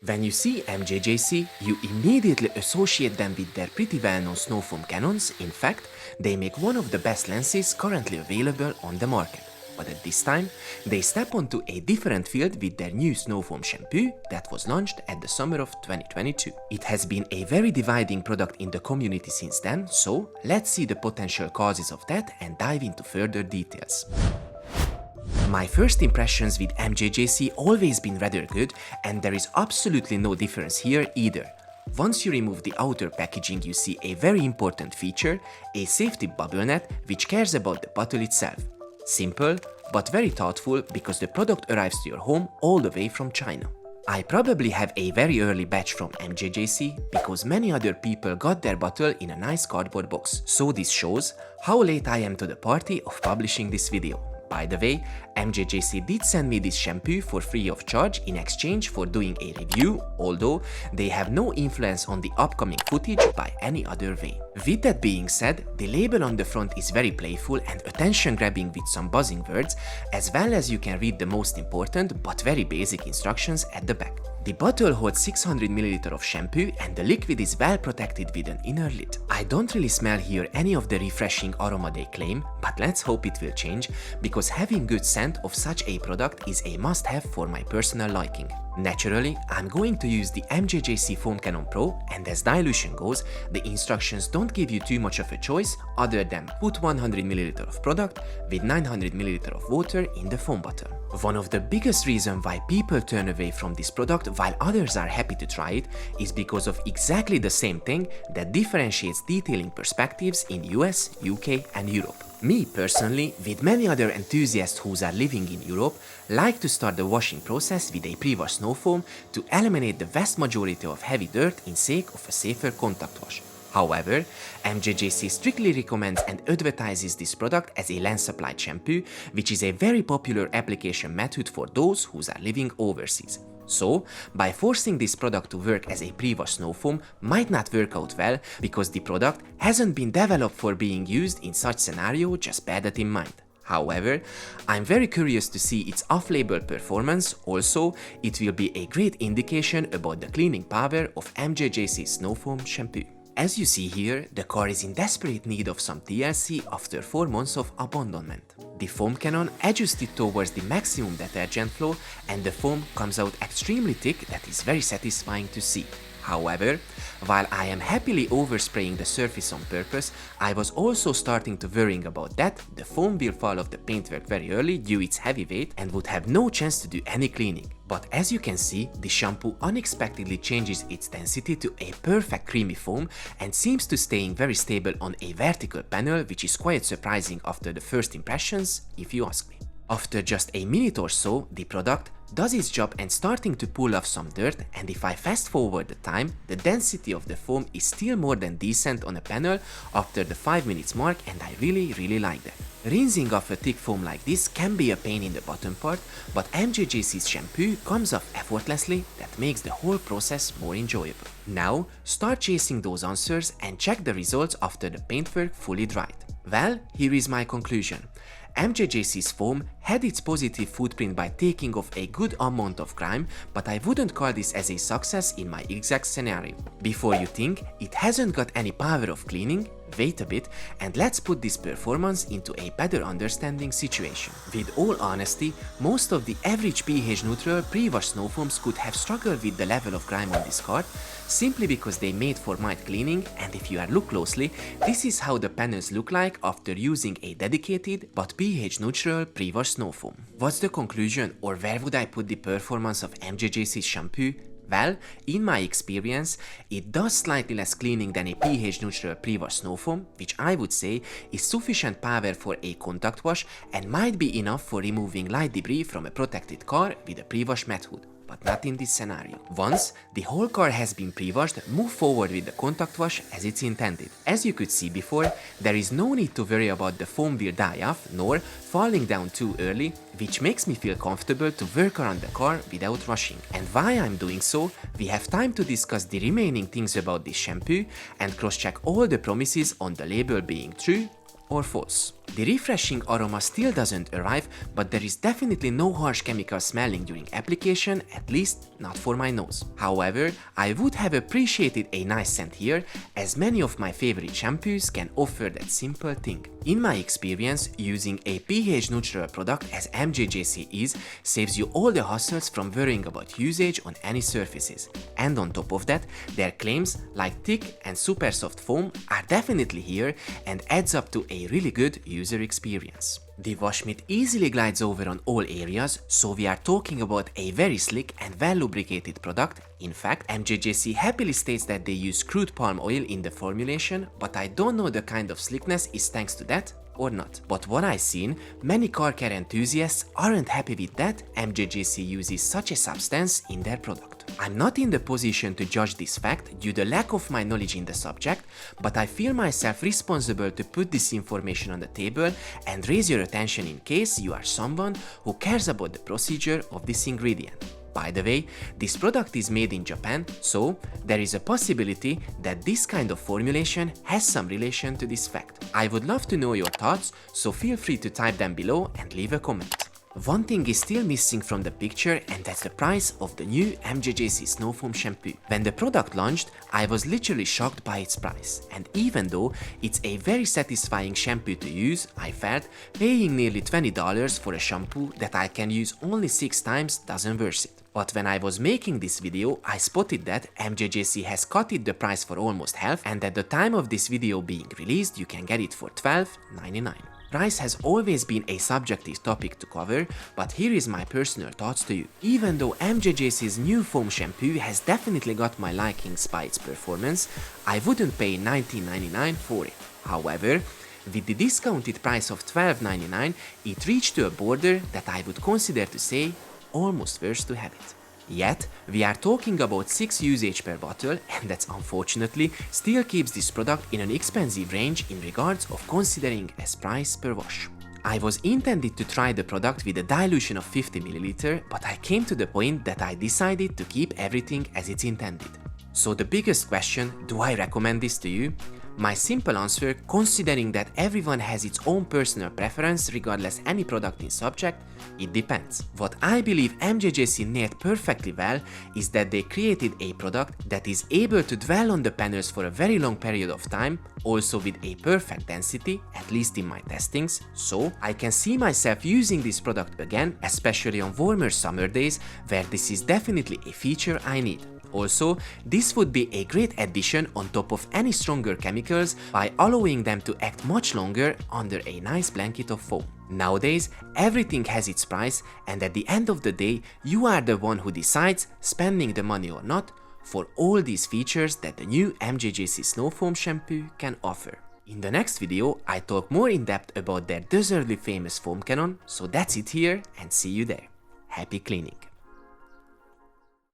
When you see MJJC, you immediately associate them with their pretty well-known snowfoam cannons. In fact, they make one of the best lenses currently available on the market. But at this time, they step onto a different field with their new snowfoam shampoo that was launched at the summer of 2022. It has been a very dividing product in the community since then, so let's see the potential causes of that and dive into further details. My first impressions with MJJC always been rather good, and there is absolutely no difference here either. Once you remove the outer packaging, you see a very important feature, a safety bubble net which cares about the bottle itself. Simple, but very thoughtful because the product arrives to your home all the way from China. I probably have a very early batch from MJJC because many other people got their bottle in a nice cardboard box, so this shows how late I am to the party of publishing this video. By the way, MJJC did send me this shampoo for free of charge in exchange for doing a review, although they have no influence on the upcoming footage by any other way. With that being said, the label on the front is very playful and attention-grabbing with some buzzing words, as well as you can read the most important but very basic instructions at the back. The bottle holds 600 ml of shampoo and the liquid is well protected with an inner lid. I don't really smell here any of the refreshing aroma they claim, but let's hope it will change, because having good scent of such a product is a must-have for my personal liking. Naturally, I'm going to use the MJJC Foam Cannon Pro, and as dilution goes, the instructions don't give you too much of a choice other than put 100 ml of product with 900 ml of water in the foam bottle. One of the biggest reasons why people turn away from this product while others are happy to try it is because of exactly the same thing that differentiates detailing perspectives in US, UK and Europe. Me personally, with many other enthusiasts who are living in Europe, like to start the washing process with a pre-wash snow foam to eliminate the vast majority of heavy dirt in sake of a safer contact wash. However, MJJC strictly recommends and advertises this product as a lens-applied shampoo, which is a very popular application method for those who are living overseas. So, by forcing this product to work as a pre-wash snow foam might not work out well because the product hasn't been developed for being used in such scenario, just bear that in mind. However, I'm very curious to see its off-label performance. Also, it will be a great indication about the cleaning power of MJJC Snow Foam shampoo. As you see here, the car is in desperate need of some TLC after 4 months of abandonment. The foam cannon adjusted towards the maximum detergent flow and the foam comes out extremely thick that is very satisfying to see. However, while I am happily overspraying the surface on purpose, I was also starting to worrying about that the foam will fall off the paintwork very early due its heavy weight and would have no chance to do any cleaning. But as you can see, the shampoo unexpectedly changes its density to a perfect creamy foam and seems to staying very stable on a vertical panel, which is quite surprising after the first impressions, if you ask me. After just a minute or so, the product does its job and starting to pull off some dirt, and if I fast forward the time, the density of the foam is still more than decent on a panel after the 5 minutes mark, and I really like that. Rinsing off a thick foam like this can be a pain in the bottom part, but MJJC's shampoo comes off effortlessly. That makes the whole process more enjoyable. Now, start chasing those answers and check the results after the paintwork fully dried. Well, here is my conclusion. MJJC's foam had its positive footprint by taking off a good amount of grime, but I wouldn't call this as a success in my exact scenario. Before you think it hasn't got any power of cleaning, wait a bit and let's put this performance into a better understanding situation. With all honesty, most of the average pH neutral pre-wash snow foams could have struggled with the level of grime on this car, simply because they made for mild cleaning, and if you look closely, this is how the panels look like after using a dedicated but pH neutral pre-wash snow foam. What's the conclusion, or where would I put the performance of MJJC's shampoo? Well, in my experience, it does slightly less cleaning than a pH neutral pre-wash snow foam, which I would say is sufficient power for a contact wash and might be enough for removing light debris from a protected car with a pre-wash method. But not in this scenario. Once the whole car has been pre-washed, move forward with the contact wash as it's intended. As you could see before, there is no need to worry about the foam will die off nor falling down too early, which makes me feel comfortable to work around the car without rushing. And while I'm doing so, we have time to discuss the remaining things about this shampoo and cross-check all the promises on the label being true or false. The refreshing aroma still doesn't arrive, but there is definitely no harsh chemical smelling during application, at least not for my nose. However, I would have appreciated a nice scent here, as many of my favorite shampoos can offer that simple thing. In my experience, using a pH neutral product as MJJC is saves you all the hassles from worrying about usage on any surfaces. And on top of that, their claims like thick and super soft foam are definitely here and adds up to a really good user experience. The wash mitt easily glides over on all areas, so we are talking about a very slick and well lubricated product. In fact, MJJC happily states that they use crude palm oil in the formulation, but I don't know the kind of slickness is thanks to that or not. But what I've seen, many car care enthusiasts aren't happy with that MJJC uses such a substance in their product. I'm not in the position to judge this fact due to lack of my knowledge in the subject, but I feel myself responsible to put this information on the table and raise your attention in case you are someone who cares about the procedure of this ingredient. By the way, this product is made in Japan, so there is a possibility that this kind of formulation has some relation to this fact. I would love to know your thoughts, so feel free to type them below and leave a comment. One thing is still missing from the picture, and that's the price of the new MJJC snowfoam shampoo. When the product launched, I was literally shocked by its price, and even though it's a very satisfying shampoo to use, I felt paying nearly $20 for a shampoo that I can use only 6 times doesn't worth it. But when I was making this video, I spotted that MJJC has cut it the price for almost half, and at the time of this video being released, you can get it for $12.99. Price has always been a subjective topic to cover, but here is my personal thoughts to you. Even though MJJC's new foam shampoo has definitely got my likings by its performance, I wouldn't pay $19.99 for it. However, with the discounted price of $12.99, it reached to a border that I would consider to say almost worth to have it. Yet, we are talking about 6 usage per bottle, and that unfortunately still keeps this product in an expensive range in regards of considering as price per wash. I was intended to try the product with a dilution of 50 ml, but I came to the point that I decided to keep everything as it's intended. So the biggest question, do I recommend this to you? My simple answer, considering that everyone has its own personal preference regardless any product in subject, it depends. What I believe MJJC nailed perfectly well is that they created a product that is able to dwell on the panels for a very long period of time, also with a perfect density, at least in my testings, so I can see myself using this product again, especially on warmer summer days where this is definitely a feature I need. Also, this would be a great addition on top of any stronger chemicals by allowing them to act much longer under a nice blanket of foam. Nowadays, everything has its price, and at the end of the day, you are the one who decides spending the money or not for all these features that the new MJJC snowfoam shampoo can offer. In the next video, I talk more in depth about their deservedly famous foam cannon, so that's it here and see you there. Happy cleaning!